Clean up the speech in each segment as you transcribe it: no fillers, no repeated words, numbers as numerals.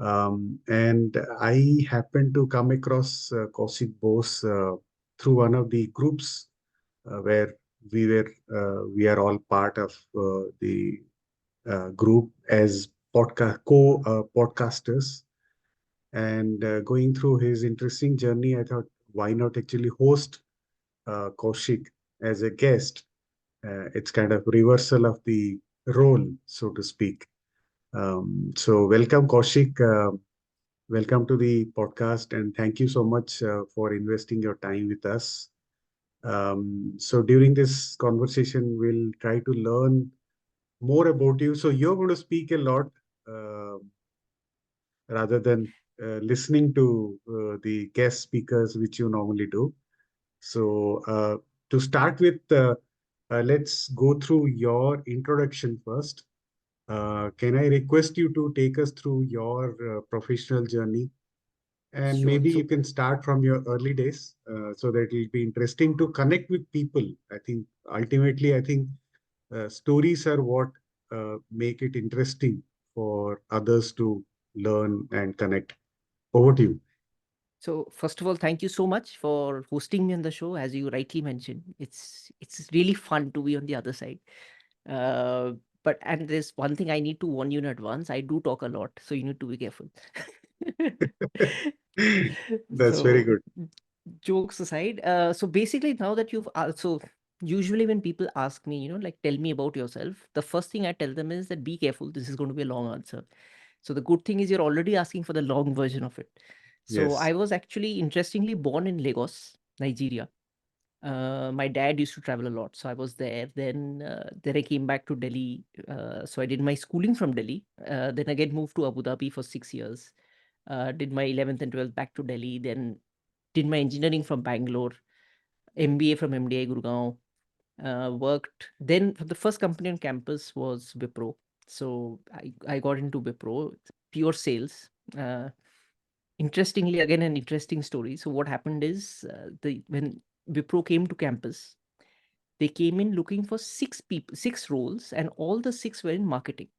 And I happened to come across Kaushik Bose through one of the groups where we are all part of the group as podcasters. And going through his interesting journey, I thought, why not actually host Kaushik as a guest? It's kind of reversal of the role, so to speak. So welcome, Kaushik. Welcome to the podcast, and thank you so much for investing your time with us. So during this conversation, we'll try to learn more about you. So you're going to speak a lot uh, rather than listening to the guest speakers, which you normally do. So to start with, let's go through your introduction first. Can I request you to take us through your professional journey? And Sure. maybe you So, can start from your early days so that it'll be interesting to connect with people. I think ultimately, I think stories are what make it interesting for others to learn and connect. Over to you. so first of all, thank you so much for hosting me on the show. As you rightly mentioned, it's really fun to be on the other side. Uh, but and there's one thing I need to warn you in advance. I do talk a lot, so you need to be careful. That's very So, good. jokes aside, so basically, now that you've also usually when people ask me, like tell me about yourself, the first thing I tell them is that be careful. This is going to be a long answer. So the good thing is you're already asking for the long version of it. So Yes. I was actually interestingly born in Lagos, Nigeria. My dad used to travel a lot, so I was there. Then I came back to Delhi. So I did my schooling from Delhi. Then again moved to Abu Dhabi for 6 years. Did my 11th and 12th back to Delhi. Then did my engineering from Bangalore, MBA from MDI Gurgaon. Worked then for the first company on campus was Wipro. So I got into Wipro, pure sales. Uh, Interestingly, again, an interesting story. So what happened is the when Wipro came to campus, they came in looking for six people, six roles, and all the six were in marketing.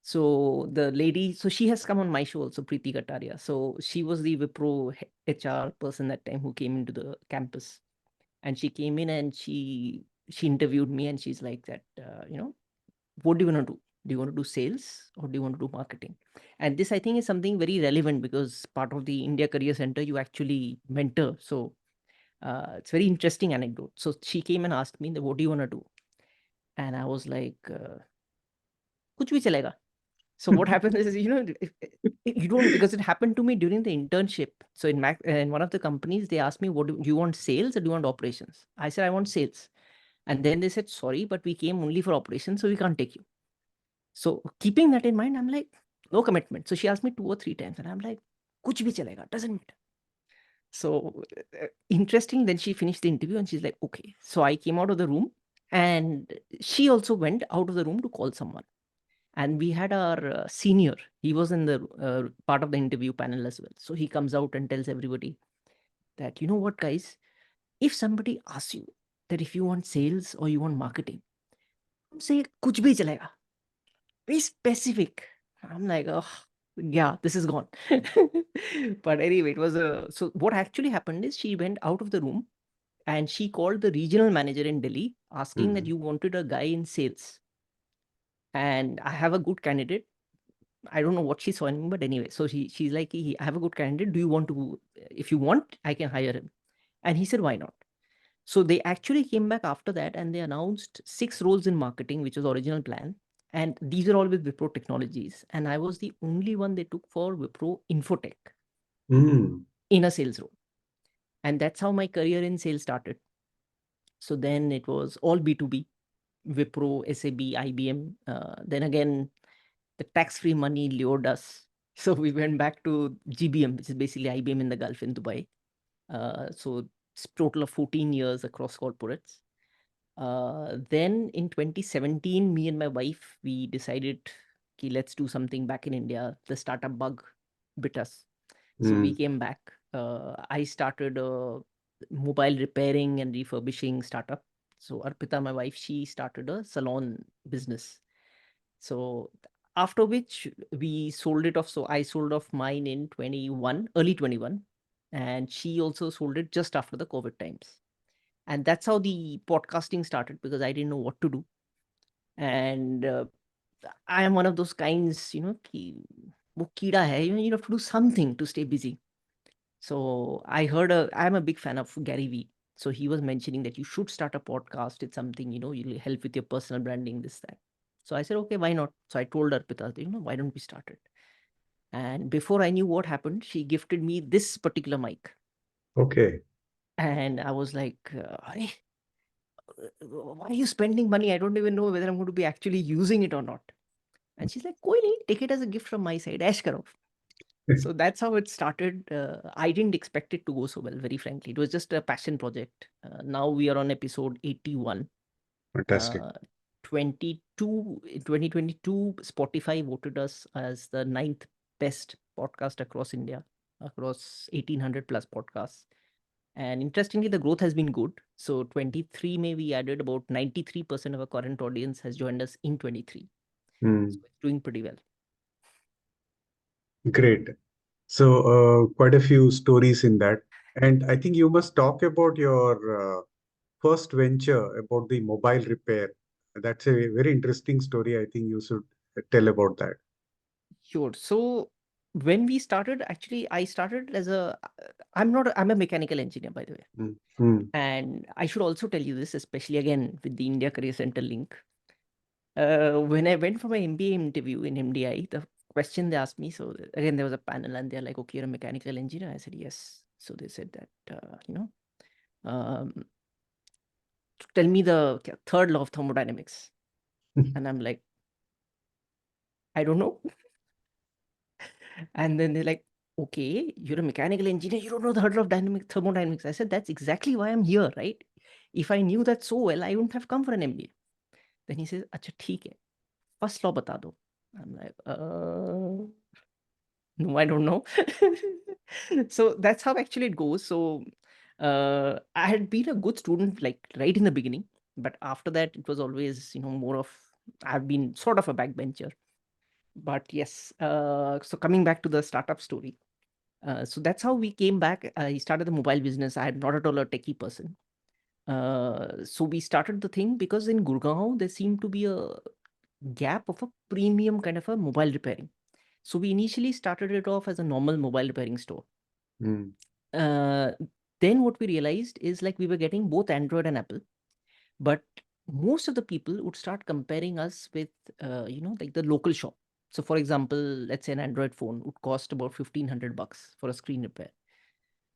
So the lady, so she has come on my show also, Preeti Kataria. So she was the Wipro HR person that time who came into the campus, and she came in and she interviewed me, and she's like that, what do you want to do? Do you want to do sales or do you want to do marketing? And this, I think, is something very relevant because part of the India Career Center, you actually mentor. So it's very interesting anecdote. So she came and asked me, what do you want to do? And I was like, kuch bhi chalega. So what happens is, you don't, because it happened to me during the internship. So in one of the companies, they asked me, do you want sales or do you want operations? I said, I want sales. And then they said, sorry, but we came only for operations, so we can't take you. So keeping that in mind, I'm like, no commitment. So she asked me 2 or 3 times, and I'm like, kuch bhi chalega, doesn't matter. So interesting. Then she finished the interview, and she's like, okay. So I came out of the room, and she also went out of the room to call someone. And we had our senior. He was in the part of the interview panel as well. So he comes out and tells everybody that, you know what, guys, if somebody asks you that if you want sales or you want marketing, don't say kuch bhi chalega. Be specific. I'm like, oh, yeah, this is gone. But anyway, it was a. So, what actually happened is she went out of the room and she called the regional manager in Delhi asking that Mhm. you wanted a guy in sales. And I have a good candidate. I don't know what she saw in me, but anyway, so she's like, I have a good candidate. Do you want to, if you want, I can hire him. And he said, why not? So they actually came back after that and they announced six roles in marketing, which was the original plan. And these are all with Wipro Technologies. And I was the only one they took for Wipro Infotech Mm. in a sales role. And that's how my career in sales started. So then it was all B2B, Wipro, SAB, IBM. Then again, the tax-free money lured us. So we went back to GBM, which is basically IBM in the Gulf in Dubai. So it's total of 14 years across corporates. Then in 2017, me and my wife, we decided, okay, let's do something back in India. The startup bug bit us. So we Mm. came back. I started a mobile repairing and refurbishing startup. So Arpita, my wife, she started a salon business. So After which we sold it off. So I sold off mine in 21, early 21, and she also sold it just after the COVID times. And that's how the podcasting started, because I didn't know what to do. And I am one of those kinds, कि वो कीड़ा है, you have to do something to stay busy. So I'm a big fan of Gary Vee. So he was mentioning that you should start a podcast. It's something, you'll help with your personal branding, this, that. So I said, okay, why not? So I told Arpita, why don't we start it? And before I knew what happened, she gifted me this particular mic. Okay. And I was like, "Arey, why are you spending money? I don't even know whether I'm going to be actually using it or not." And she's like, "Koi nahi, take it as a gift from my side. Ash karo." So that's how it started. I didn't expect it to go so well, very frankly. It was just a passion project. Now we are on episode 81. Fantastic. Uh, 2022, Spotify voted us as the ninth best podcast across India, across 1800 plus podcasts. And interestingly, the growth has been good. So 23 May, we added about 93% of our current audience has joined us in 23. Hmm. So it's doing pretty well. Great. So, quite a few stories in that. And I think you must talk about your first venture about the mobile repair. That's a very interesting story. I think you should tell about that. Sure. So when we started, actually, I started as I'm a mechanical engineer, by the way. Mm, mm, And I should also tell you this, especially again with the India Career Center link. When I went for my MBA interview in MDI, the question they asked me, so again, there was a panel and they're like, okay, you're a mechanical engineer. I said, yes. So they said that, um, tell me the third law of thermodynamics. And I'm like, I don't know. And then they're like, okay, you're a mechanical engineer. You don't know the third law of thermodynamics. I said, that's exactly why I'm here, right? If I knew that so well, I wouldn't have come for an MBA. Then he says, अच्छा ठीक है, first law बता दो. I'm like, no, I don't know. So that's how actually it goes. So I had been a good student like right in the beginning, but after that it was always, more of, I've been sort of a backbencher. But yes, so coming back to the startup story. So that's how we came back. I started the mobile business. I am not at all a techie person. So we started the thing because in Gurgaon there seemed to be a gap of a premium kind of a mobile repairing. So we initially started it off as a normal mobile repairing store. mm, Uh, then what we realized is like we were getting both Android and Apple, but most of the people would start comparing us with, like the local shop. So for example, let's say an Android phone would cost about $1,500 for a screen repair.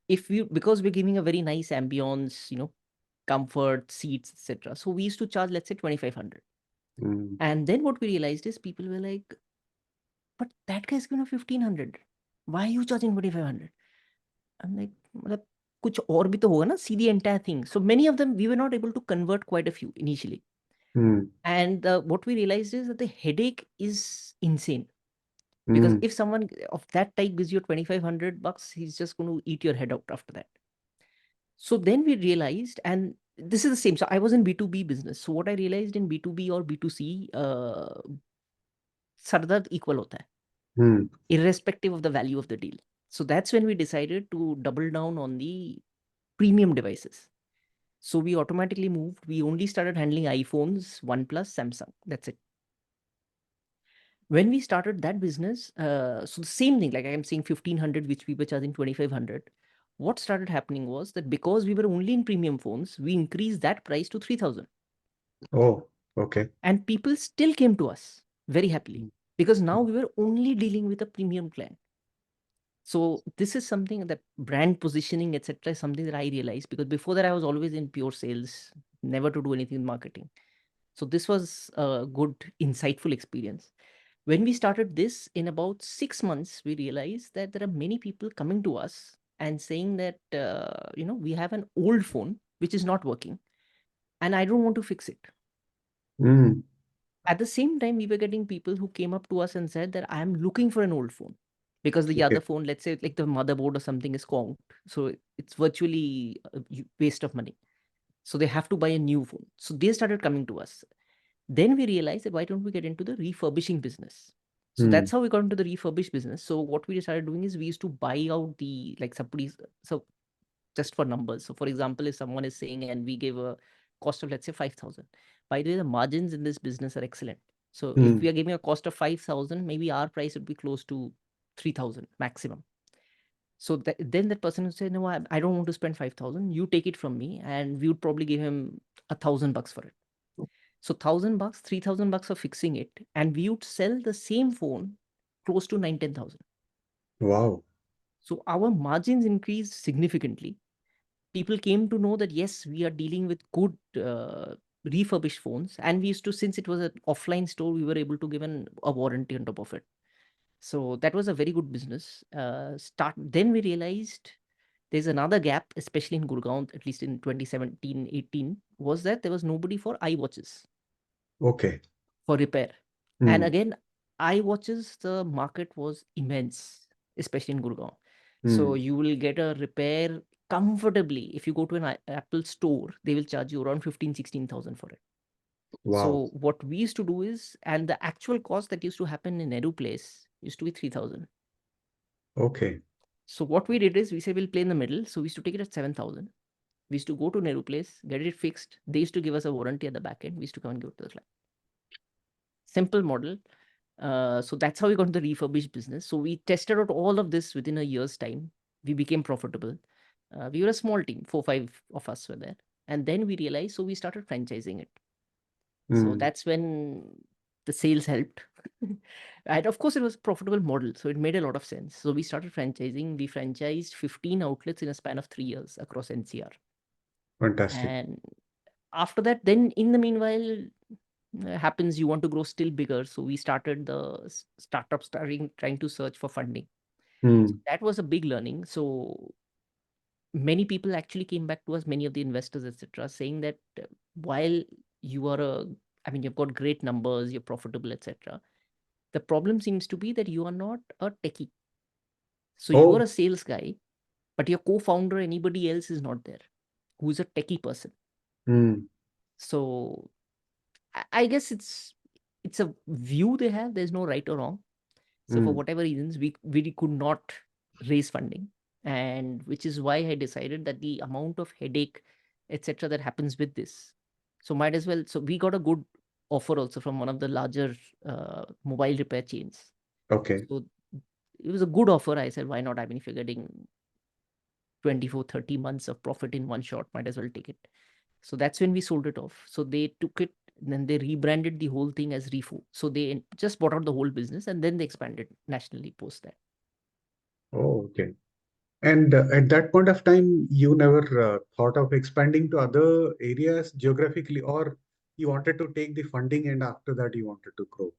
Because we're giving a very nice ambience, comfort, seats, etc. So we used to charge, let's say, 2,500. mm, And then what we realized is people were like, but that guy's giving 1,500. Why are you charging 2,500? I'm like, मतलब कुछ और भी तो होगा ना, see the entire thing. So many of them, we were not able to convert quite a few initially. mm, And what we realized is that the headache is insane. Because mm, if someone of that type gives you $2,500, he's just going to eat your head out after that. So then we realized, and this is the same. So I was in B2B business. So what I realized in B2B or B2C, सरदर्द equal होता है, mm. irrespective of the value of the deal. So that's when we decided to double down on the premium devices. So we automatically moved. We only started handling iPhones, OnePlus, Samsung. That's it. When we started that business, so the same thing, like I'm saying 1,500, which we were charging 2,500. What started happening was that because we were only in premium phones, we increased that price to 3,000. Oh, okay. And people still came to us very happily Mm, because now we were only dealing with a premium client. So this is something that brand positioning, etc., is something that I realized, because before that I was always in pure sales, never to do anything in marketing. So this was a good, insightful experience. When we started this, in about 6 months, we realized that there are many people coming to us and saying that, we have an old phone which is not working and I don't want to fix it. mm. At the same time, we were getting people who came up to us and said that I am looking for an old phone because the Okay. other phone, let's say like the motherboard or something is conked. So it's virtually a waste of money. So they have to buy a new phone. So they started coming to us. Then we realized that why don't we get into the refurbishing business? So Hmm. that's how we got into the refurbished business. So what we started doing is we used to buy out the like somebody's so just for numbers. So for example, if someone is saying and we give a cost of let's say 5,000. By the way, the margins in this business are excellent. So if Hmm. we are giving a cost of 5,000, maybe our price would be close to 3,000 maximum. So then that person would say, no, I don't want to spend 5,000. You take it from me, and we would probably give him $1,000 for it. So $1,000, $3,000 for fixing it, and we would sell the same phone close to 9, 10,000. Wow. So our margins increased significantly. People came to know that yes, we are dealing with good refurbished phones, and we used to, since it was an offline store, we were able to give a warranty on top of it. So that was a very good business. Start then we realized there's another gap, especially in Gurgaon, at least in 2017, 18, was that there was nobody for iWatches Okay. for repair. And Hmm. again, iWatches, the market was immense, especially in Gurgaon. So Hmm. you will get a repair comfortably. If you go to an Apple store, they will charge you around 15, 16,000 for it. Wow. So what we used to do is, and the actual cost that used to happen in Nehru Place used to be 3,000. Okay. So what we did is we said we'll play in the middle. So we used to take it at 7,000. We used to go to Nehru Place, get it fixed. They used to give us a warranty at the back end. We used to come and give it to the client. Simple model. So that's how we got into the refurbished business. So we tested out all of this within a year's time. We became profitable. We were a small team, 4, 5 of us were there. And then we realized, so we started franchising it. So Hmm. that's when the sales helped. And of course, it was a profitable model. So it made a lot of sense. So we started franchising. We franchised 15 outlets in a span of 3 years across NCR. Fantastic. And after that, then in the meanwhile, happens you want to grow still bigger. So we started the startup starting trying to search for funding. Hmm. That was a big learning. So many people actually came back to us, many of the investors, etc., saying that while you are I mean, you've got great numbers, you're profitable, etc. The problem seems to be that you are not a techie. So you are Oh. a sales guy, but your co-founder, anybody else is not there who is a techie person. Hmm. So I guess it's a view they have. There's no right or wrong. So for Hmm. whatever reasons, we could not raise funding, and which is why I decided that the amount of headache, etc., that happens with this, so might as well. So we got a good offer also from one of the larger mobile repair chains. Okay. So it was a good offer. I said, why not? I mean, if you're getting 24, 30 months of profit in one shot, might as well take it. So that's when we sold it off. So they took it, then they rebranded the whole thing as Refo. So they just bought out the whole business and then they expanded nationally post that. Oh, okay. And at that point of time, you never thought of expanding to other areas geographically, or you wanted to take the funding and after that you wanted to grow?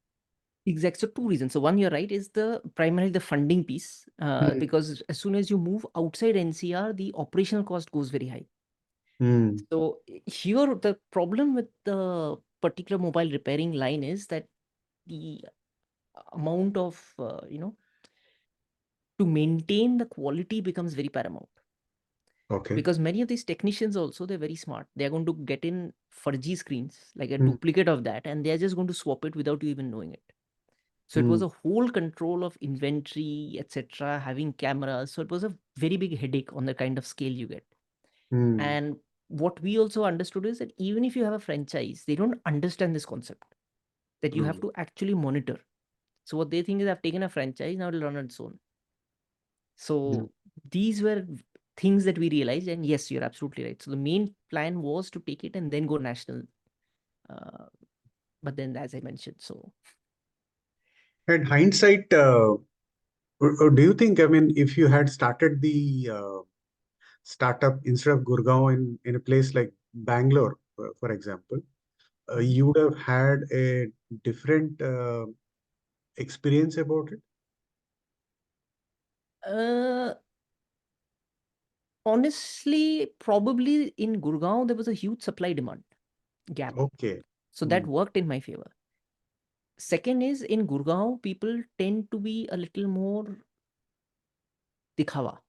Exact. So two reasons. So one, you're right, is the primarily the funding piece, Hmm. because as soon as you move outside NCR, the operational cost goes very high. Hmm. So here, the problem with the particular mobile repairing line is that the amount of to maintain the quality becomes very paramount, Okay. because many of these technicians also, they're very smart. They're going to get in fudgy screens like a Hmm. duplicate of that, and they're just going to swap it without you even knowing it. So it was Hmm. a whole control of inventory, etc., having cameras. So it was a very big headache on the kind of scale you get. Hmm. And what we also understood is that even if you have a franchise, they don't understand this concept that you have Hmm. to actually monitor. So what they think is, I've taken a franchise, now it'll run on its own. Hmm. So these were things that we realized, and yes, you're absolutely right. So the main plan was to take it and then go national. Uh, but then, as I mentioned, so And hindsight, do you think, I mean, if you had started the startup instead of Gurgaon in a place like Bangalore, for example, Mhm. you would have had a different experience about it? uh, honestly, probably in Gurgaon there was a huge supply demand gap, Okay. so that Hmm. worked in my favor. Second is, in Gurgaon, people tend to be a little more dikhawa.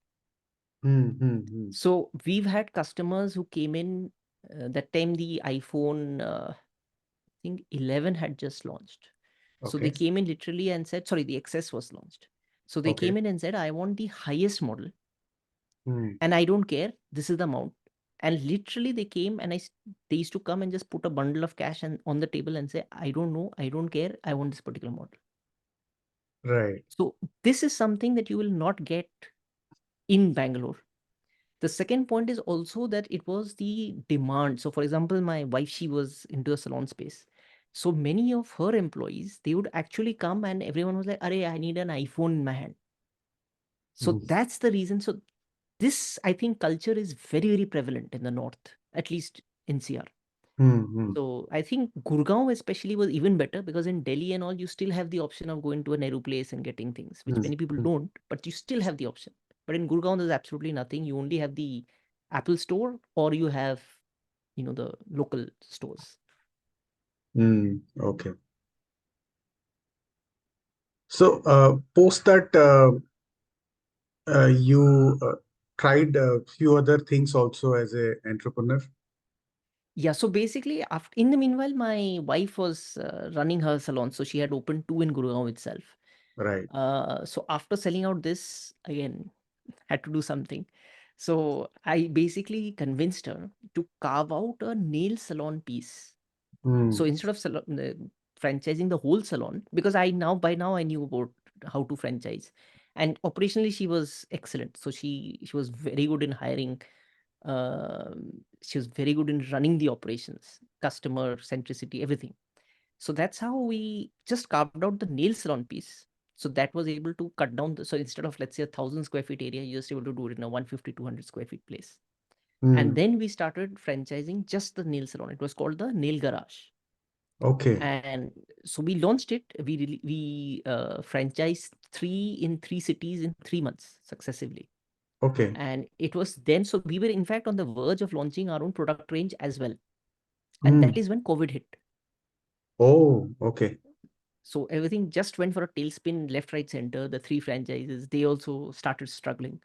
Hmm. Hmm. Hmm. So we've had customers who came in, that time the iPhone, I think 11 had just launched. So they Okay. came in literally and said, sorry, the XS was launched. So they Okay. came in and said, I want the highest model Hmm. and I don't care. This is the amount. And literally they came and they used to come and just put a bundle of cash and on the table and say, I don't know, I don't care. I want this particular model. Right. So this is something that you will not get in Bangalore. The second point is also that it was the demand. So, for example, my wife, she was into a salon space. So many of her employees, they would actually come and everyone was like, Arey, I need an iPhone in my hand. So Hmm. that's the reason. So this, I think, culture is very, very prevalent in the north, at least in CR. Hmm. Hmm. So I think Gurgaon especially was even better because in Delhi and all, you still have the option of going to a Nehru place and getting things, which Hmm. many people Hmm. don't, but you still have the option. But in Gurgaon, there's absolutely nothing. You only have the Apple store or you have, the local stores. Hmm. Okay. So, post that, you tried a few other things also as a entrepreneur, Yeah, so basically, after in the meanwhile, my wife was running her salon, so she had opened two in Gurgaon itself. right? So after selling out this, again, had to do something. So I basically convinced her to carve out a nail salon piece. Hmm. So instead of franchising the whole salon, because by now I knew about how to franchise, and operationally she was excellent. So she was very good in hiring. She was very good in running the operations, customer centricity, everything. So that's how we just carved out the nail salon piece. So that was able to cut down so instead of let's say 1,000 square feet area, you're just able to do it in a 150, 200 square feet place. And Hmm. then we started franchising just the nail salon. It was called the Nail Garage. Okay. And so we launched it. We franchised three in three cities in 3 months successively. Okay. And it was then, so we were in fact on the verge of launching our own product range as well. And that Hmm. is when COVID hit. Oh, okay. So everything just went for a tailspin, left, right, center. The three franchises, they also started struggling.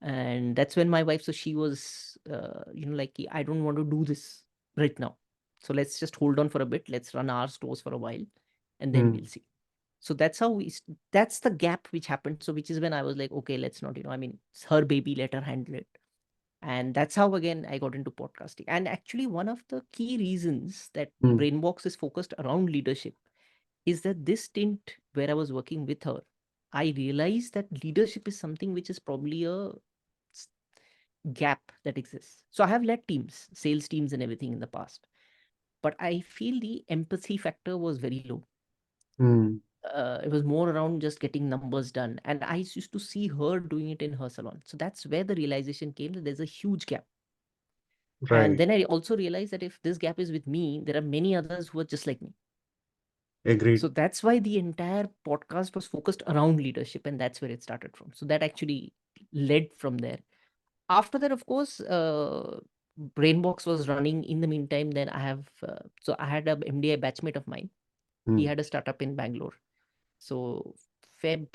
And that's when my wife, so she was, like, I don't want to do this right now. So let's just hold on for a bit. Let's run our stores for a while and then we'll Hmm. see. So that's how that's the gap which happened. So which is when I was like, okay, let's not, I mean, it's her baby, let her handle it. And that's how again I got into podcasting. And actually, one of the key reasons that Hmm. Brainbox is focused around leadership is that this stint where I was working with her, I realized that leadership is something which is probably a gap that exists. So I have led teams, sales teams, and everything in the past, but I feel the empathy factor was very low. Hmm. It was more around just getting numbers done. And I used to see her doing it in her salon. So that's where the realization came that there's a huge gap. And Right. then I also realized that if this gap is with me, there are many others who are just like me. So Agreed. that's why the entire podcast was focused around leadership, and that's where it started from. So that actually led from there. After that, of course, Brainbox was running. In the meantime, then so I had a MDI batchmate of mine. He Hmm. had a startup in Bangalore. So Feb,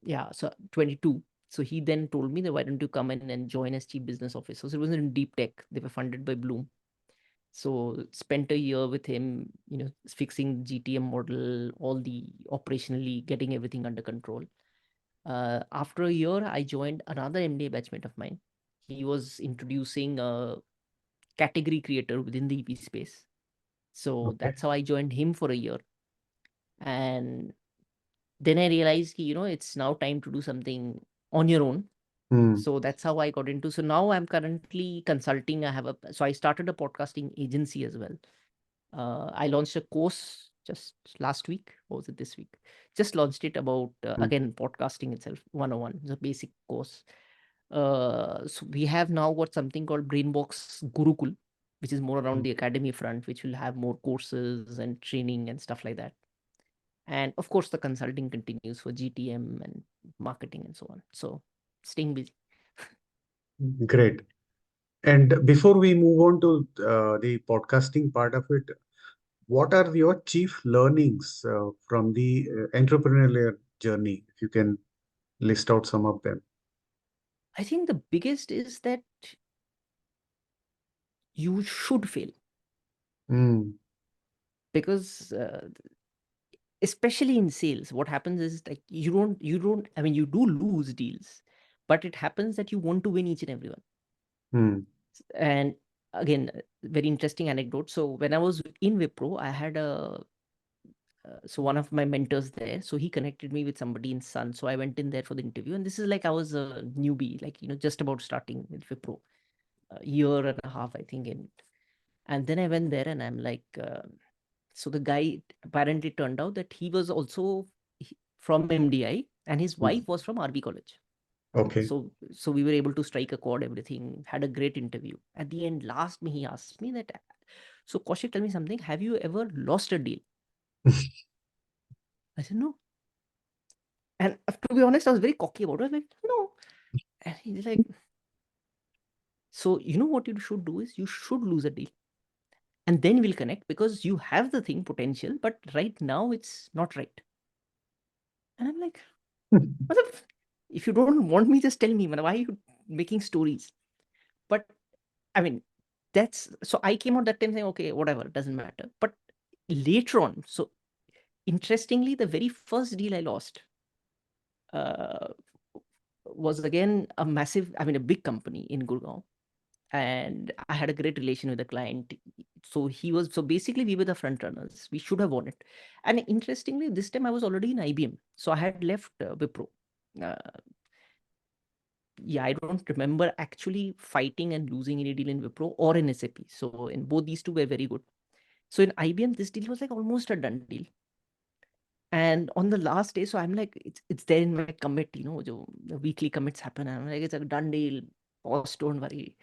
yeah, so 22. So he then told me that why don't you come in and join as chief business officer. So it was in deep tech. They were funded by Bloom. So spent a year with him, fixing GTM model, all the operationally getting everything under control. After a year, I joined another MBA batchmate of mine. He was introducing a category creator within the EV space. So Okay. that's how I joined him for a year. And then I realized, it's now time to do something on your own. Hmm. So that's how I got into. So now I'm currently consulting. So I started a podcasting agency as well. I launched a course just last week. Or was it this week? Just launched it about, Hmm. again, podcasting itself, 101. It's a basic course. So we have now got something called Brainbox Gurukul, which is more around Hmm. the academy front, which will have more courses and training and stuff like that. And of course, the consulting continues for GTM and marketing and so on. So staying busy. Great. And before we move on to the podcasting part of it, what are your chief learnings from the entrepreneurial journey? If you can list out some of them. I think the biggest is that you should fail Mm. because especially in sales, what happens is like you don't, I mean, you do lose deals, but it happens that you want to win each and every one. Mm. And again, very interesting anecdote. So when I was in Wipro, I had a so one of my mentors there, so he connected me with somebody in Sun. So I went in there for the interview, and this is like I was a newbie, like just about starting with Wipro, a year and a half, I think. And then I went there, and I'm like, so the guy apparently turned out that he was also from MDI, and his Mm. wife was from RB College. Okay. So we were able to strike a chord, everything, had a great interview. At the end, last me, he asked me that, so Kaushik, tell me something. Have you ever lost a deal? I said, no. And to be honest, I was very cocky about it. I was like, no. And he's like, so you know what you should do is you should lose a deal. And then we'll connect because you have the thing potential, but right now it's not right. And I'm like, "Matlab, if you don't want me, just tell me, man, why are you making stories?" But I mean, that's so I came out that time saying, okay, whatever, doesn't matter. But later on, so interestingly, the very first deal I lost uh, was again a massive, I mean, a big company in Gurgaon. And I had a great relation with the client. So so basically, we were the front runners. We should have won it. And interestingly, this time I was already in IBM. So I had left Wipro. Uh, yeah, I don't remember actually fighting and losing any deal in Wipro or in SAP. So in both these two were very good. So in IBM, this deal was like almost a done deal. And on the last day, so I'm like, it's there in my commit, the weekly commits happen. And I'm like, it's a done deal. Boss, don't worry.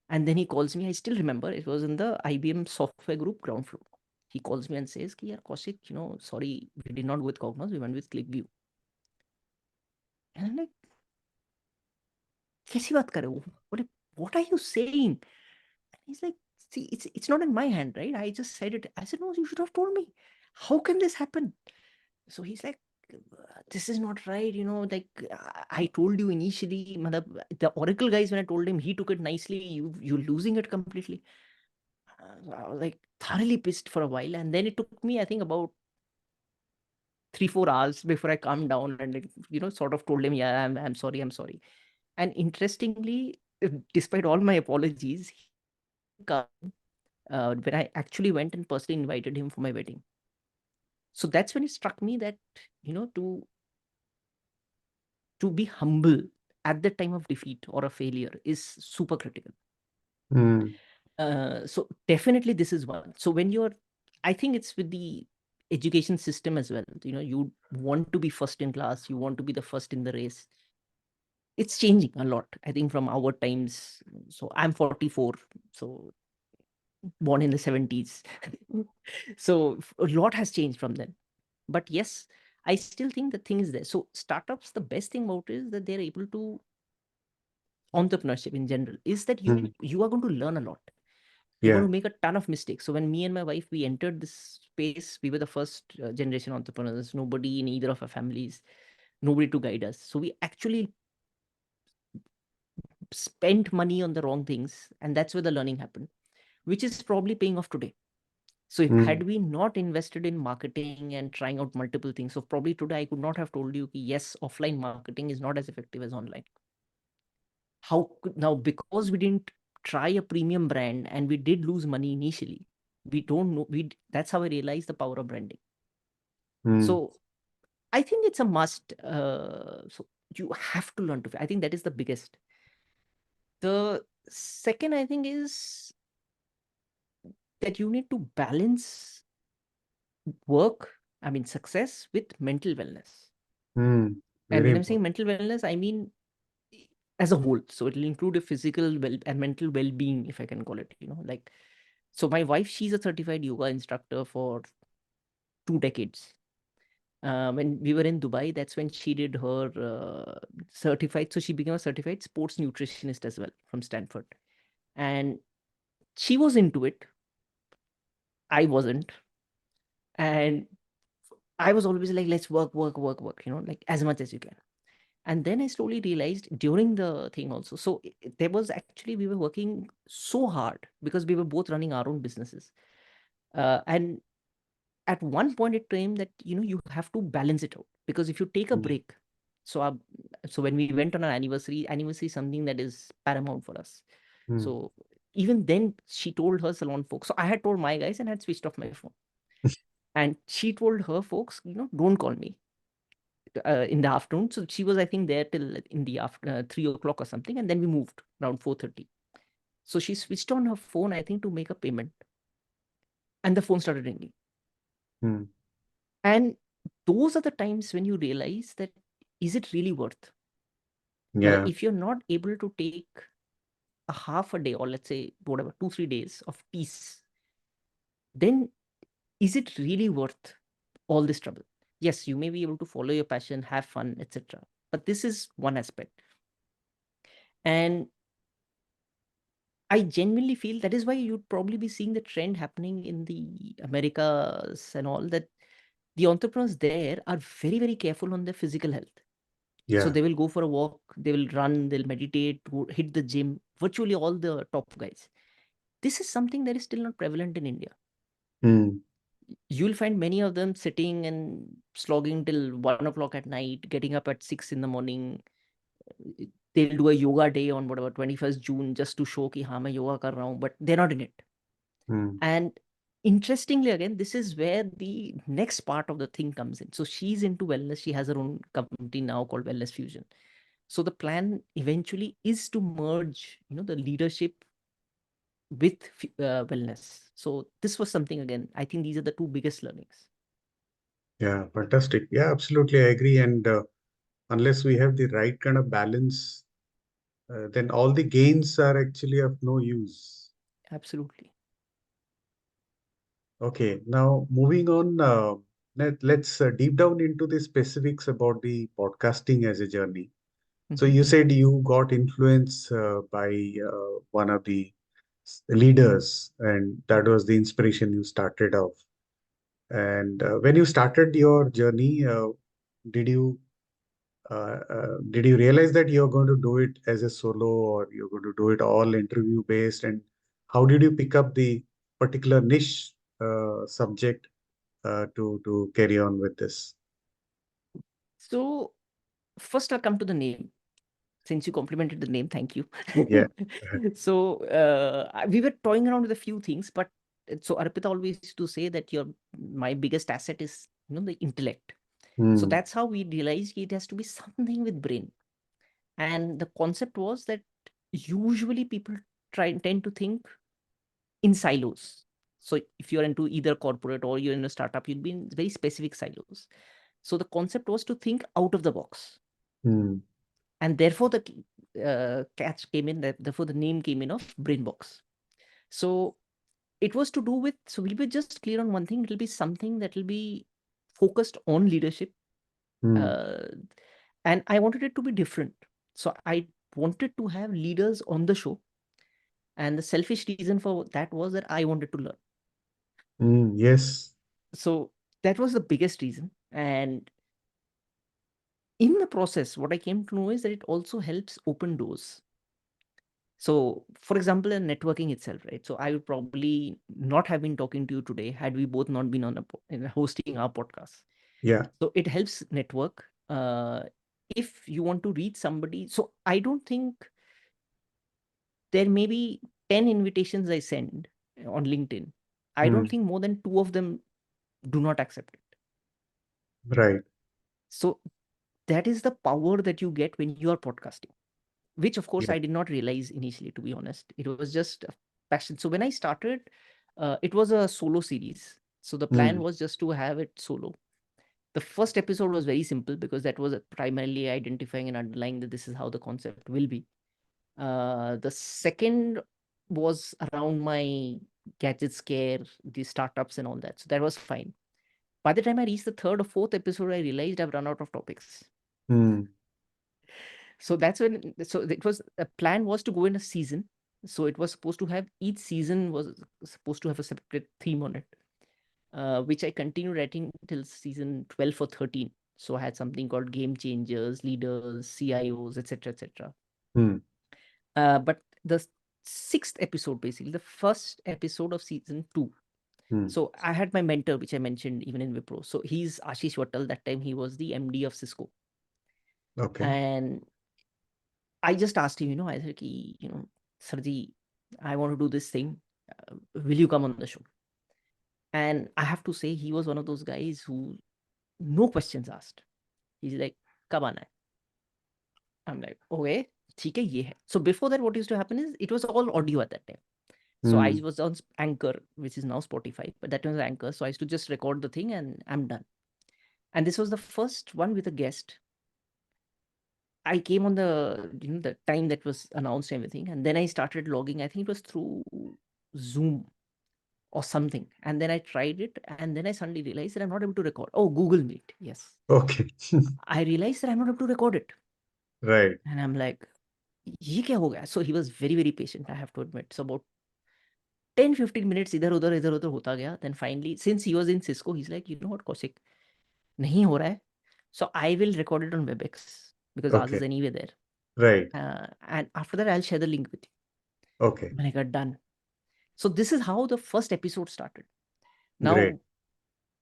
And then he calls me. I still remember it was in the IBM software group ground floor. He calls me and says, "Ki yaar, Kaushik, sorry, we did not go with Cognos, we went with ClickView." And I'm like, "Kaisi baat kar rahe ho? What are you saying?" And he's like, "See, it's not in my hand, right? I just said it." I said, "No, you should have told me. How can this happen?" So he's like, "This is not right, like I told you initially." Matlab, the Oracle guys, when I told him, he took it nicely. You're losing it completely. I was like thoroughly pissed for a while, and then it took me, I think, about 3-4 hours before I calmed down and like, sort of told him, "Yeah, I'm sorry, I'm sorry." And interestingly, despite all my apologies, he didn't come when I actually went and personally invited him for my wedding. So that's when it struck me that you know to to be humble at the time of defeat or a failure is super critical. Mm. So definitely this is one. So when you're, I think it's with the education system as well. You want to be first in class, you want to be the first in the race. It's changing a lot, I think, from our times. So I'm 44, so born in the 70s. So a lot has changed from then. But yes, I still think the thing is there. So startups, the best thing about it is that they're able to, entrepreneurship in general is that you Mm. you are going to learn a lot. You're going Yeah. to make a ton of mistakes. So when me and my wife, we entered this space, we were the first generation entrepreneurs. Nobody in either of our families, nobody to guide us. So we actually spent money on the wrong things, and that's where the learning happened, which is probably paying off today. So if Mm. had we not invested in marketing and trying out multiple things, so probably today I could not have told you, yes, offline marketing is not as effective as online. How could now, because we didn't try a premium brand and we did lose money initially, we don't know, that's how I realized the power of branding. Mm. So I think it's a must. So you have to learn to, I think that is the biggest. The second, I think, is that you need to balance work, I mean success, with mental wellness. Mm. And Very when I'm saying important. mental wellness, I mean as a whole. So it'll include a physical and mental well-being, if I can call it, like, so my wife, she's a certified yoga instructor for 2 decades. When we were in Dubai, that's when she did her certified. So she became a certified sports nutritionist as well from Stanford. And she was into it. I wasn't. And I was always like, let's work, work, work, work, like as much as you can. And then I slowly realized during the thing also. So there was actually, we were working so hard because we were both running our own businesses. And at one point it came that you have to balance it out, because if you take a mm, break, so so when we went on our anniversary is something that is paramount for us. mm, So even then she told her salon folks, so I had told my guys and had switched off my phone, and she told her folks, don't call me in the afternoon. So she was, I think, there till in the after 3 o'clock or something, and then we moved around 4:30. So she switched on her phone, I think, to make a payment, and the phone started ringing. mm. And those are the times when you realize that, is it really worth? Yeah. If you're not able to take a half a day, or let's say whatever, 2 3 days of peace, then is it really worth all this trouble? Yes, you may be able to follow your passion, have fun, etc., but this is one aspect. And I genuinely feel that is why you'd probably be seeing the trend happening in the Americas and all, that the entrepreneurs there are very, very careful on their physical health. So Yeah. they will go for a walk, they will run, they'll meditate, hit the gym, virtually all the top guys. This is something that is still not prevalent in India. Mm, You'll find many of them sitting and slogging till 1 o'clock at night, getting up at 6 in the morning. They'll do a yoga day on whatever 21st June just to show कि हाँ मैं yoga कर रहा हूँ, but they're not in it. mm. And interestingly, again, this is where the next part of the thing comes in. So she's into wellness. She has her own company now called Wellness Fusion. So the plan eventually is to merge, the leadership with wellness. So this was something, again, I think these are the two biggest learnings. Yeah, fantastic. Yeah, absolutely. I agree. And unless we have the right kind of balance, then all the gains are actually of no use. Absolutely. Okay, now moving on, let's deep down into the specifics about the podcasting as a journey. So Mhm. you said you got influence by one of the leaders, and that was the inspiration you started off. And when you started your journey, did you did you realize that you're going to do it as a solo, or you're going to do it all interview based? And how did you pick up the particular niche subject to carry on with this? So first I'll come to the name. Since you complimented the name, thank you. Yeah. So we were toying around with a few things, but so Arpita always used to say that my biggest asset is the intellect. So Hmm. that's how we realized it has to be something with brain. And the concept was that usually people tend to think in silos. So if you're into either corporate or you're in a startup, you'll be in very specific silos. So the concept was to think out of the box, Hmm. and therefore the catch came in. That therefore the name came in of brain box. So it was to do with. So we'll be just clear on one thing. It'll be something that will be focused on leadership, Hmm. uh, and I wanted it to be different. So I wanted to have leaders on the show, and the selfish reason for that was that I wanted to learn. Hmm. Yes. So that was the biggest reason. And in the process, what I came to know is that it also helps open doors. So, for example, in networking itself, right? So, I would probably not have been talking to you today had we both not been on hosting our podcast. Yeah. So, it helps network. If you want to reach somebody, so I don't think there may be 10 invitations I send on LinkedIn. I Hmm. don't think more than two of them do not accept it. Right. So, that is the power that you get when you are podcasting, which of course Yeah. I did not realize initially, to be honest. It was just a passion. So when I started, it was a solo series. So the plan Hmm. was just to have it solo. The first episode was very simple because that was primarily identifying and underlying that this is how the concept will be. The second was around my gadget scare, the startups and all that. So that was fine. By the time I reached the third or fourth episode, I realized I've run out of topics. Hmm. So that's when, so it was, a plan was to go in a season. So it was supposed to have, each season was supposed to have a separate theme on it, which I continued writing till season 12 or 13. So I had something called game changers, leaders, CIOs, etc., etc. Hmm. But the sixth episode, basically the first episode of season 2, Hmm. So I had my mentor, which I mentioned even in Wipro. So he's Ashish Wattal. That time he was the MD of Cisco. Okay. And I just asked him, I said, ki, Sarji, I want to do this thing. Will you come on the show? And I have to say, he was one of those guys who no questions asked. He's like, कब आना है? I'm like, okay, ठीक है, ये है. So before that, what used to happen is it was all audio at that time. So I Hmm. was on Anchor, which is now Spotify, but that was Anchor. So I used to just record the thing and I'm done. And this was the first one with a guest. I came on the time that was announced and everything, and then I started logging. I think it was through Zoom or something. And then I tried it, and then I suddenly realized that I'm not able to record. Oh, Google Meet. Yes. Okay. I realized that I'm not able to record it. Right. And I'm like, ये क्या हो गया? So he was very, very patient, I have to admit. So about 10-15 minutes इधर उधर होता गया. Then finally, since he was in Cisco, he's like, you know what, Kaushik, नहीं हो रहा है. So I will record it on WebEx because ours is Okay. anyway there. Right. And after that, I'll share the link with Okay. you. मैंने कहा done. So this is how the first episode started. Great. Now,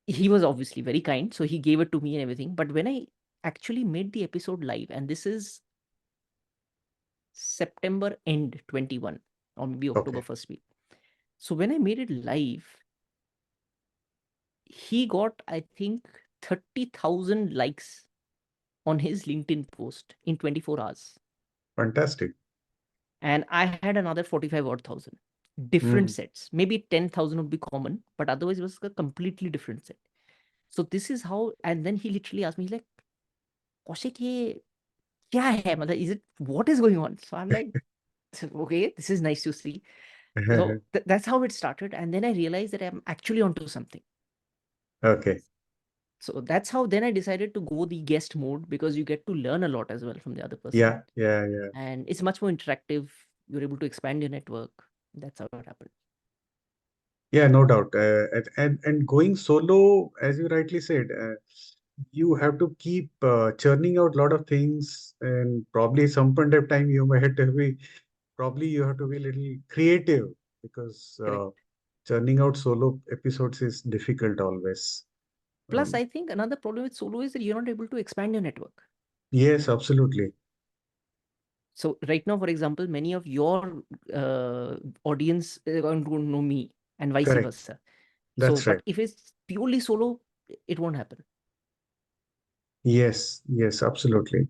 he was obviously very kind, so he gave it to me and everything. But when I actually made the episode live, and this is September end 21 or maybe October Okay. first week. So when I made it live, he got, I think, 30,000 likes on his LinkedIn post in 24 hours. Fantastic. And I had another 45 odd thousand different Hmm. sets. Maybe 10,000 would be common, but otherwise it was a completely different set. So this is how, and then he literally asked me, he's like, Kaushik, ye kya hai? Matlab, is it, what is going on? So I'm like, okay, this is nice to see. So that's how it started. And then I realized that I'm actually onto something. Okay. So that's how then I decided to go the guest mode because you get to learn a lot as well from the other person. Yeah. Yeah. Yeah. And it's much more interactive. You're able to expand your network. That's how it happened. Yeah, no doubt. And going solo, as you rightly said, you have to keep churning out a lot of things, and probably some point of time you might have to be probably you have to be a little creative because Correct. churning out solo episodes is difficult always. Plus, Um, I think another problem with solo is that you're not able to expand your network. yes, absolutely. So right now, for example, many of your audience are going to know me and vice Correct. versa. So, That's right. but if it's purely solo, it won't happen. Yes, yes, absolutely.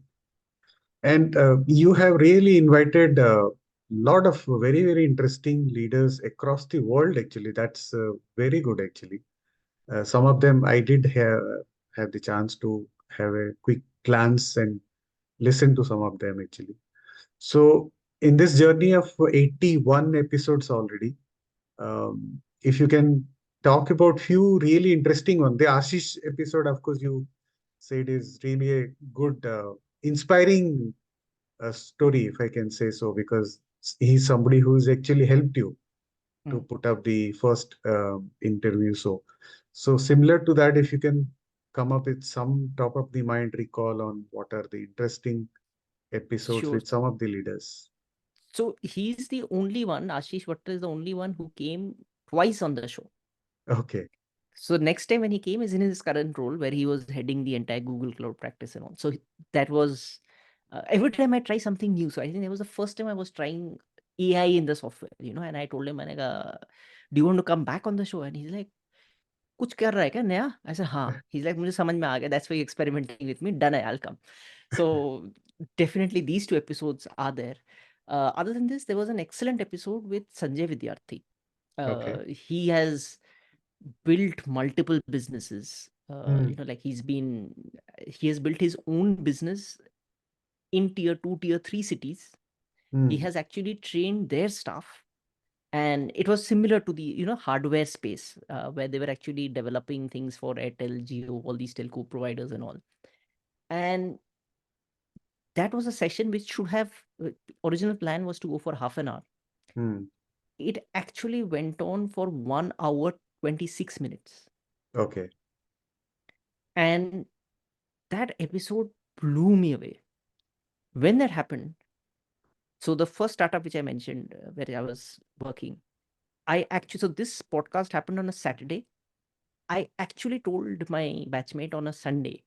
And you have really invited a lot of very, very interesting leaders across the world, actually. That's very good, actually. Some of them I did have the chance to have a quick glance and listen to some of them, actually. So, in this journey of 81 episodes already, if you can talk about few really interesting one, the Ashish episode, of course, you said is really a good, inspiring story, if I can say so, because he's somebody who's actually helped you to Mm. put up the first interview. So similar to that, if you can come up with some top of the mind recall on what are the interesting episodes Sure. with some of the leaders. So he's the only one, Ashish Vattar is the only one who came twice on the show. Okay. So next time when he came is in his current role where he was heading the entire Google Cloud practice and all. So that was every time I try something new. So I think that was the first time I was trying AI in the software, and I told him, do you want to come back on the show? And he's like, कुछ कर रहा है क्या नया? I said, हाँ. He's like, मुझे समझ में आ गया. That's why you're experimenting with me. Done, I'll come. So definitely these two episodes are there. Other than this, there was an excellent episode with Sanjay Vidyarthi. Okay. He has built multiple businesses. Hmm. Like he has built his own business in tier 2, tier 3 cities. He Hmm. has actually trained their staff, and it was similar to the hardware space where they were actually developing things for Airtel, Jio, all these telco providers and all. And that was a session which should have original plan was to go for half an hour. Hmm. It actually went on for 1 hour 26 minutes. Okay. And that episode blew me away. When that happened, so the first startup which I mentioned where I was working, I actually, so this podcast happened on a Saturday. I actually told my batchmate on a Sunday,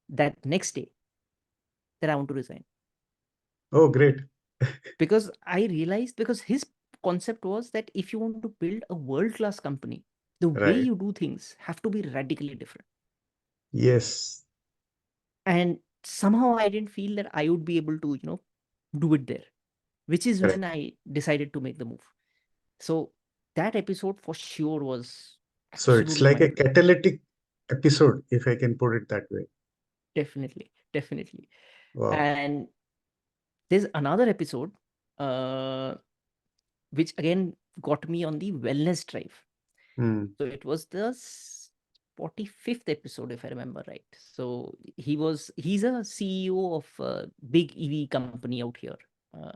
that next day, that I want to resign, Oh, great. because I realized, because his concept was that if you want to build a world class company, the way Right. you do things have to be radically different. Yes. And somehow I didn't feel that I would be able to, do it there, which is when Correct. I decided to make the move. So that episode for sure was So it's absolutely like a mind blowing. catalytic episode, if I can put it that way. Definitely, definitely. Wow. And there's another episode, uh, which again got me on the wellness drive. Hmm. So it was the 45th episode, if I remember right. So he's a CEO of a big EV company out here. Uh,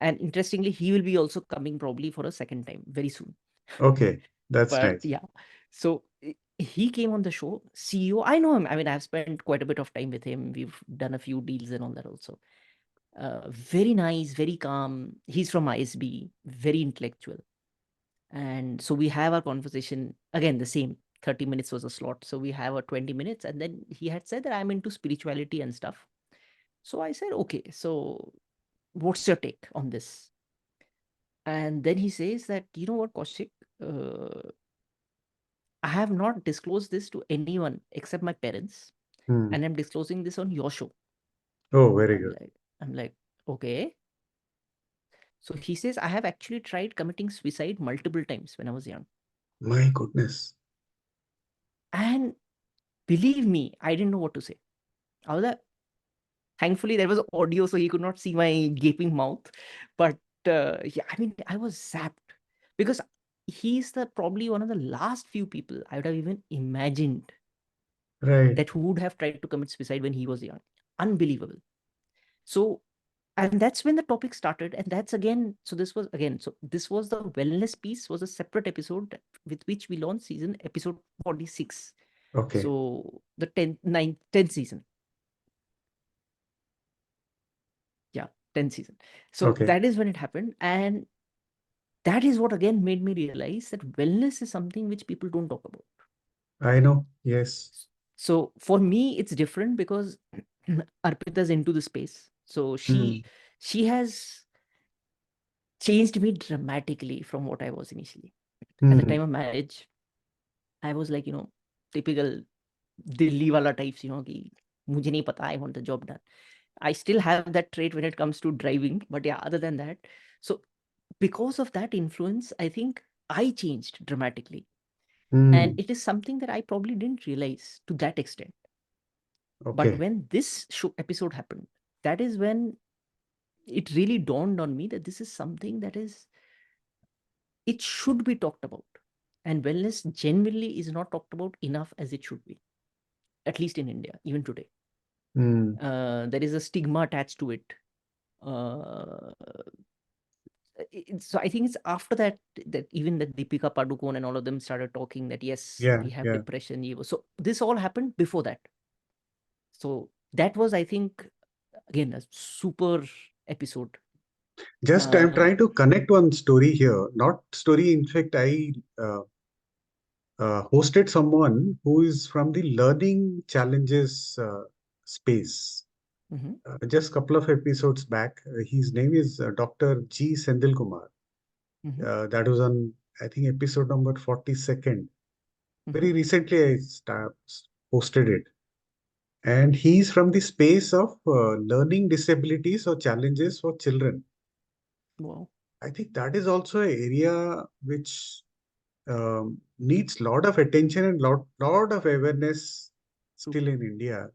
and interestingly, he will be also coming probably for a second time very soon. Okay. That's But nice. yeah, so he came on the show. CEO, I know him. I mean, I've spent quite a bit of time with him. We've done a few deals and all that also. Very nice, very calm. He's from ISB, very intellectual. And so we have our conversation again, the same 30 minutes was a slot. So we have a 20 minutes. And then he had said that I'm into spirituality and stuff. So I said, okay, so what's your take on this? And then he says that, you know what, Kaushik, uh, I have not disclosed this to anyone except my parents, Hmm. and I'm disclosing this on your show. Oh, very I'm good. like, I'm like, okay. So he says, I have actually tried committing suicide multiple times when I was young. My goodness. And believe me, I didn't know what to say. I was like, thankfully, there was audio, so he could not see my gaping mouth. But yeah, I mean, I was zapped because he's the probably one of the last few people I would have even imagined Right. that who would have tried to commit suicide when he was young. Unbelievable. So, and that's when the topic started. And that's again, so this was again, so this was the wellness piece, was a separate episode with which we launched season episode 46. Okay. So the 10th season. Yeah, 10th season. So Okay. that is when it happened. And that is what again made me realize that wellness is something which people don't talk about. I know. Yes. So for me, it's different because Arpita's into the space. So Hmm. she has changed me dramatically from what I was initially. At the Hmm. time of marriage, I was like, typical Delhi wala types, ki mujhe nahi pata, I want the job done. I still have that trait when it comes to driving, but yeah, other than that, so because of that influence, I think I changed dramatically. And Hmm. it is something that I probably didn't realize to that extent. But Okay. when this show episode happened, that is when it really dawned on me that this is something that is, it should be talked about. And wellness genuinely is not talked about enough as it should be, at least in India, even today. Hmm. There is a stigma attached to it. Uh, so I think it's after that that even that Deepika Padukone and all of them started talking that yes, Yeah. we have Yeah. depression. So this all happened before that. So that was, I think, again a super episode. Just I'm Uh, trying to connect one story here. Not story. In fact, I hosted someone who is from the learning challenges space. mhm, Just a couple of episodes back, his name is Dr. G. Sendil Kumar. mhm, That was on, I think, episode number 42nd. mhm. Very recently, I hosted it. And he's from the space of learning disabilities or challenges for children. Wow, I think that is also an area which needs lot of attention and lot of awareness true, still in India.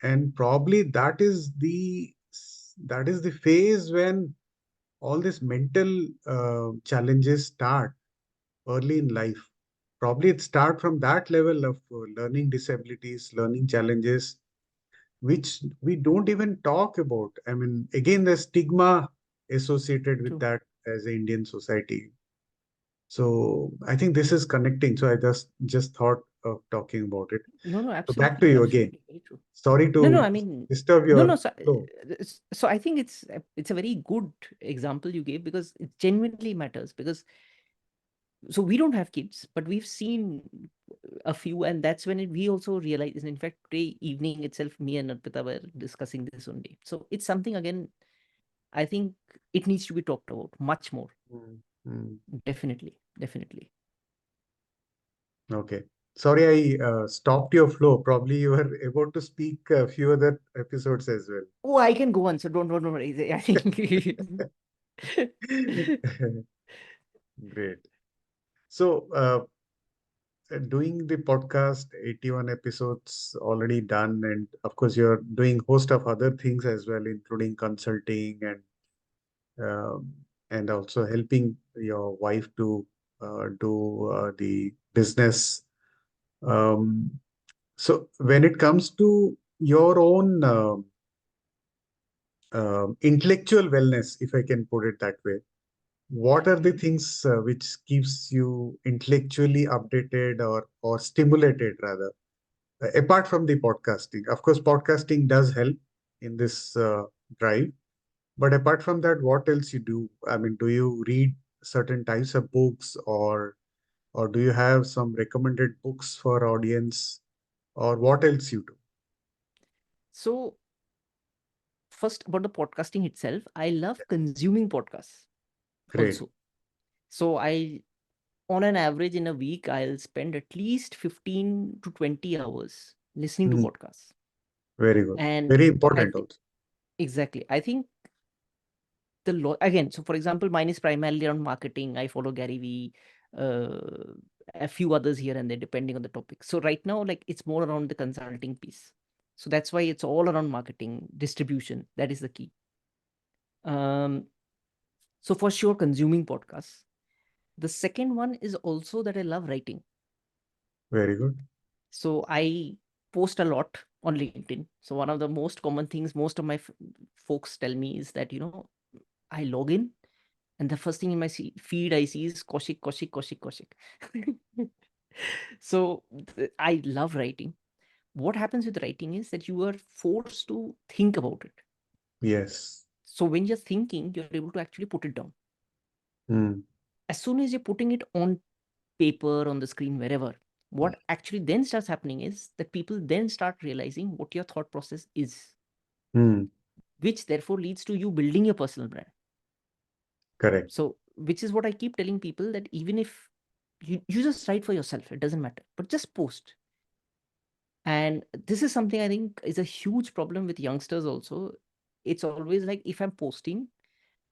And probably that is the phase when all these mental challenges start early in life. Probably it start from that level of learning disabilities, learning challenges, which we don't even talk about. I mean, again, the stigma associated with true. that as an Indian society. So I think this is connecting. So I just thought of talking about it. No, no, So back to absolutely, you again. absolutely, very true. Sorry No, no, to I mean, disturb no, no. your So, flow. so I think it's a very good example you gave because it genuinely matters. Because so we don't have kids, but we've seen a few, and that's when we also realize. In fact, today evening itself, me and Arpita were discussing this only. So it's something again. I think it needs to be talked about much more. Mm, mm. Definitely, definitely. Okay. Sorry, I stopped your flow. Probably you were about to speak a few other episodes as well. Oh, I can go on. So don't worry. I think. Great. So, doing the podcast, 81 episodes already done, and of course, you're doing host of other things as well, including consulting um, and also helping your wife to do the business. Um, so, when it comes to your own intellectual wellness, if I can put it that way, what are the Okay. things which keeps you intellectually updated or stimulated rather, apart from the podcasting? Of course, podcasting does help in this drive, but apart from that, what else you do? I mean, do you read certain types of books, or do you have some recommended books for audience, or what else you do? So first about the podcasting itself, I love consuming podcasts Great. also. So I, on an average in a week, I'll spend at least 15 to 20 hours listening to Mhm. podcasts. Very good. And Very I important think also. exactly. I think again, so for example, mine is primarily on marketing. I follow Gary Vee, a few others here and there, depending on the topic. So right now, like it's more around the consulting piece. So that's why it's all around marketing, distribution. That is the key. Um, so for sure, consuming podcasts. The second one is also that I love writing. Very good. So I post a lot on LinkedIn. So one of the most common things most of my folks tell me is that, I log in and the first thing in my feed I see is Kaushik, Kaushik, Kaushik, Kaushik. So I love writing. What happens with writing is that you are forced to think about it. Yes. So when you're thinking, you're able to actually put it down. Mm. As soon as you're putting it on paper, on the screen, wherever, what actually then starts happening is that people then start realizing what your thought process is, Mm. which therefore leads to you building your personal brand. Correct. So which is what I keep telling people, that even if you just write for yourself, it doesn't matter, but just post. And this is something I think is a huge problem with youngsters also. It's always like, if I'm posting,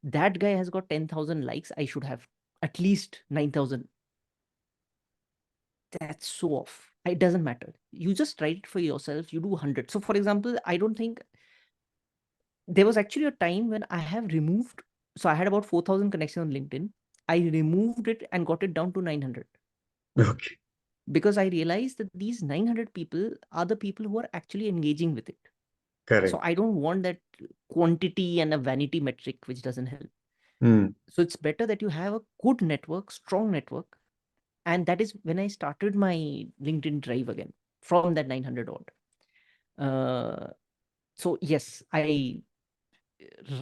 that guy has got 10,000 likes, I should have at least 9,000. That's so off. It doesn't matter. You just write it for yourself. You do 100. So, for example, I don't think there was actually a time when I have removed. So, I had about 4,000 connections on LinkedIn. I removed it and got it down to 900 Okay. because I realized that these 900 people are the people who are actually engaging with it. So, Correct. I don't want that quantity and a vanity metric, which doesn't help. Mm. So, it's better that you have a good network, strong network. And that is when I started my LinkedIn drive again from that 900 odd. Uh, so yes, I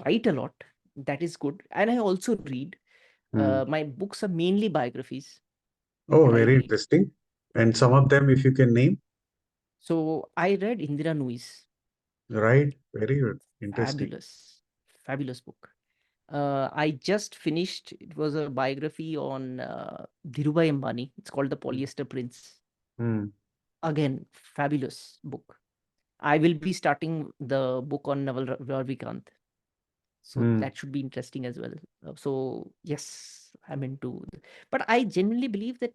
write a lot. That is good, and I also read. Mm. My books are mainly biographies Oh, that I very read. interesting. And some of them, if you can name, So I read Indira Nui's right? Very good. Interesting. fabulous, fabulous book. I just finished. It was a biography on Dhirubhai Ambani. It's called The Mm. Polyester Prince. Mm. Again, fabulous book. I will be starting the book on Naval Ravikant. So Mm. that should be interesting as well. So yes, I'm into, but I genuinely believe that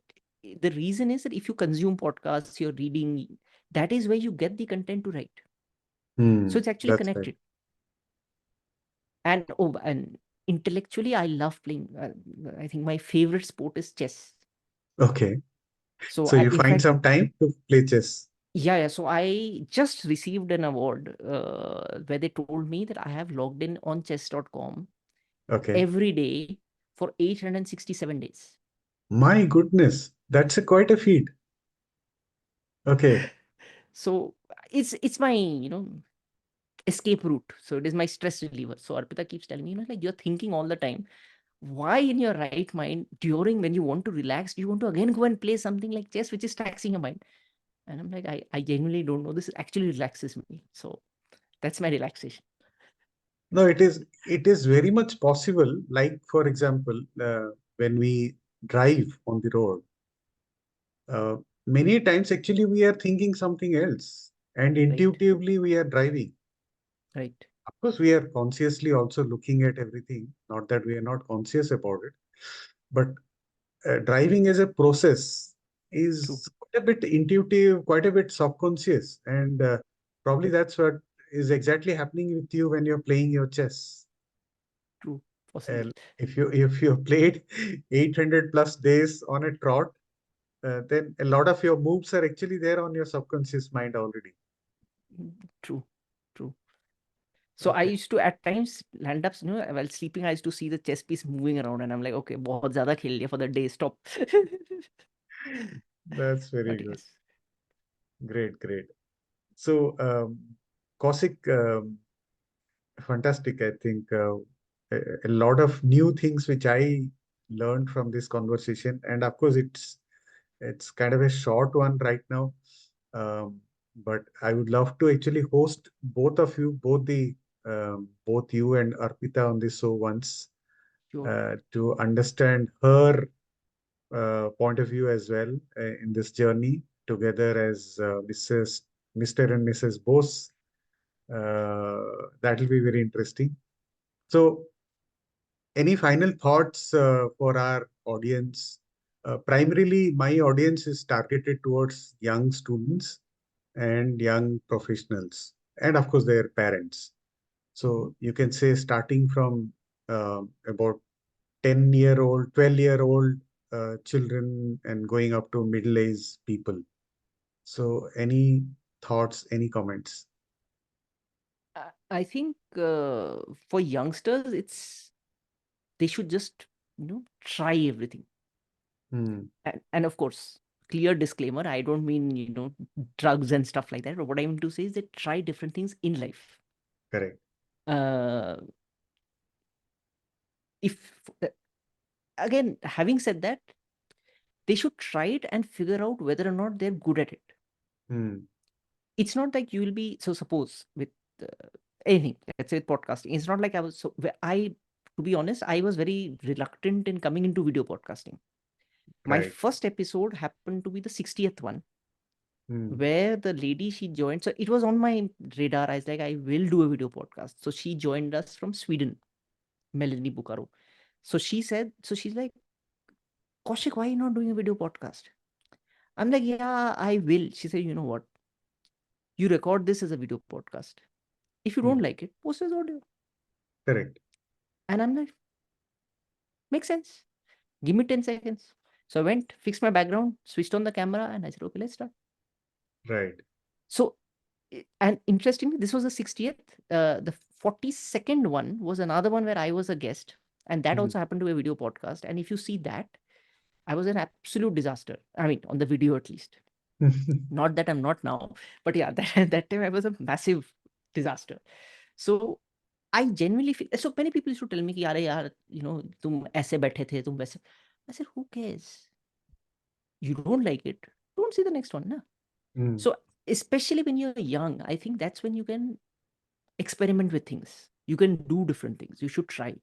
the reason is that if you consume podcasts, you're reading, that is where you get the content to write. So Mm. it's actually That's right. connected. And intellectually, I love playing. I think my favorite sport is chess. Okay. So So you in find fact, some time to play chess. yeah. So I just received an award where they told me that I have logged in on chess.com Okay. every day for 867 days. My goodness, that's quite a feat. Okay. So it's my, escape route. So it is my stress reliever. So Arpita keeps telling me, like, you're thinking all the time. Why in your right mind, during when you want to relax, do you want to again go and play something like chess, which is taxing your mind? And I'm like, I genuinely don't know. This actually relaxes me. So that's my relaxation. No, it is very much possible. Like, for example, when we drive on the road, uh, many times actually we are thinking something else, and Right. intuitively we are driving. Right. Of course, we are consciously also looking at everything. Not that we are not conscious about it, but driving as a process True. is quite a bit intuitive, quite a bit subconscious, and probably that's what is exactly happening with you when you're playing your chess. True. Possible. And if you played 800 plus days on a trot, then a lot of your moves are actually there on your subconscious mind already. True. True. So I Okay, used to at times land up, while sleeping, I used to see the chess piece moving around, and I'm like, okay, बहुत ज़्यादा खेल लिया for the day. Stop. that's very But good. yes, Great, great. So, Kaushik, fantastic. I think a lot of new things which I learned from this conversation, and of course, it's kind of a short one right now. Um, but I would love to actually host both of you, both you and Arpita on this show once sure, to understand her point of view as well in this journey together as Mr. and Mrs. Bose. That will be very interesting. So, any final thoughts for our audience? Primarily, my audience is targeted towards young students and young professionals, and of course, their parents. Mhm. So, you can say starting from about 10-year-old, 12-year-old children and going up to middle-aged people. So, any thoughts, any comments? I think for youngsters, they should just try everything. Hmm, And of course, clear disclaimer, I don't mean drugs and stuff like that, but what I mean to say is that try different things in life. correct. uh if Again, having said that, they should try it and figure out whether or not they're good at it. Hmm, It's not like you will be, so suppose with anything, let's say with podcasting, it's not like I was so I to be honest, I was very reluctant in coming into video podcasting. My right. first episode happened to be the 60th one, Hmm, where the lady, she joined, so it was on my radar. I was like, I will do a video podcast. So she joined us from Sweden, Melanie Bucaro. So she said, so she's like, Kaushik, why are you not doing a video podcast? I'm like, yeah, I will. She said, you know what, you record this as a video podcast. If you don't hmm, like it, post as audio. correct. And I'm like, makes sense. Give me 10 seconds. So I went, fixed my background, switched on the camera, and I said, okay, let's start. Right. So, and interestingly, this was the 60th. The 42nd one was another one where I was a guest. And that Hmm. also happened to be a video podcast. And if you see that, I was an absolute disaster. I mean, on the video at least. Not that I'm not now, but yeah, that time I was a massive disaster. So I genuinely feel, so many people used to tell me कि अरे यार, तुम ऐसे बैठे थे, तुम वैसे. I said, who cares? You don't like it, don't see the next one, na? Hmm. So especially when you're young, I think that's when you can experiment with things. You can do different things. You should try.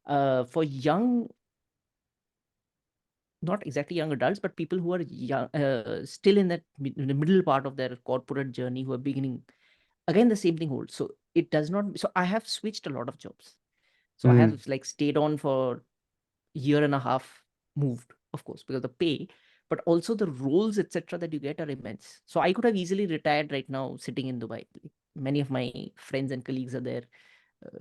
For young, not exactly young adults, but people who are young, still in in the middle part of their corporate journey, who are beginning, again the same thing holds. So it does not. So I have switched a lot of jobs. So I Hmm. have like stayed on for year and a half, moved, of course, because the pay, but also the roles, etc., that you get are immense. So I could have easily retired right now, sitting in Dubai. Like, many of my friends and colleagues are there, uh,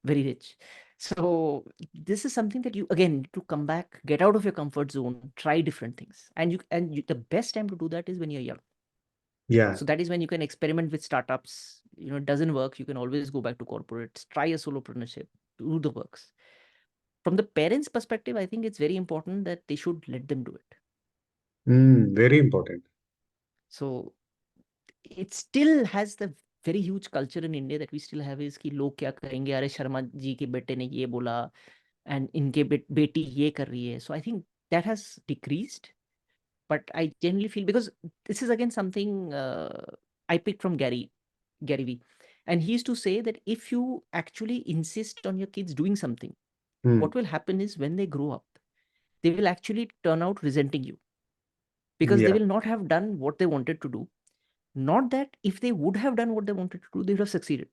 very rich. So this is something that you again need to come back, get out of your comfort zone, try different things, the best time to do that is when you're young. Yeah. So that is when you can experiment with startups. It doesn't work, you can always go back to corporates, try a solopreneurship, do the works. From the parents' perspective, I think it's very important that they should let them do it. Hmm. Very important. So it still has the very huge culture in India that we still have is कि लोग क्या करेंगे, अरे शर्मा जी के बेटे ने ये बोला and इनके बेटी ये कर रही है. So I think that has decreased. But I generally feel, because this is again something I picked from Gary V. And he used to say that if you actually insist on your kids doing something, Hmm. what will happen is when they grow up, they will actually turn out resenting you because they Yeah, will not have done what they wanted to do. Not that if they would have done what they wanted to do, they would have succeeded.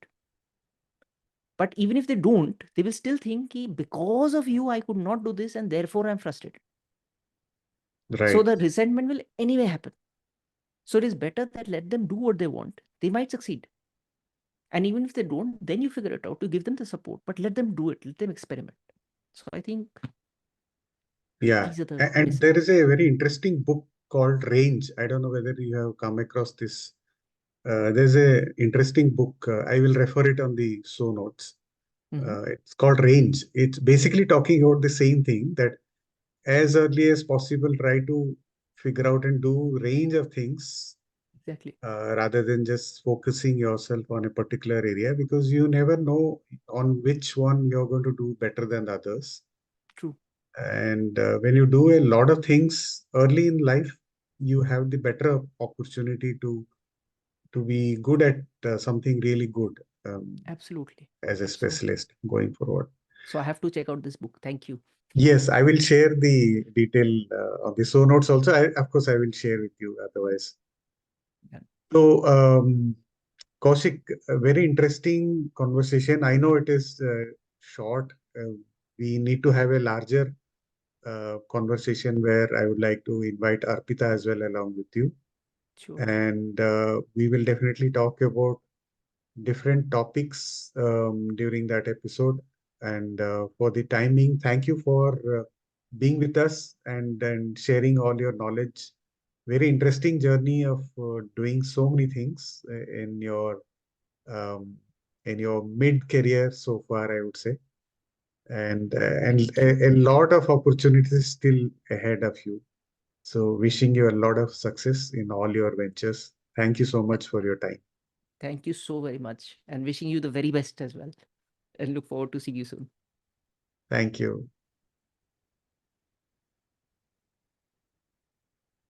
But even if they don't, they will still think कि because of you, I could not do this and therefore I'm frustrated. So right. the resentment will anyway happen. So it is better that let them do what they want. They might succeed. And even if they don't, then you figure it out to give them the support, but let them do it, let them experiment. So I think Yeah. these are the And there is basics. a very interesting book called Range. I don't know whether you have come across this. There's a interesting book. I will refer it on the show notes. Mm-hmm. It's called Range. It's basically talking about the same thing, that as early as possible, try to figure out and do range of things, Exactly. rather than just focusing yourself on a particular area, because you never know on which one you're going to do better than the others. True. And when you do a lot of things early in life, you have the better opportunity to be good at something really good, Absolutely. as a Absolutely. specialist going forward. So I have to check out this book. Thank you. Yes, I will share the detail on the show notes also. Of course, I will share with you otherwise. Yeah. So, Kaushik, a very interesting conversation. I know it is short. We need to have a larger conversation where I would like to invite Arpita as well along with you. Sure. And we will definitely talk about different topics during that episode. And for the timing, thank you for being with us and sharing all your knowledge. Very interesting journey of doing so many things um, in your mid career so far, I would say, and Thank you. a lot of opportunities still ahead of you. So, wishing you a lot of success in all your ventures. Thank you so Th- much for your time. Thank you so very much, and wishing you the very best as well. And look forward to seeing you soon. Thank you.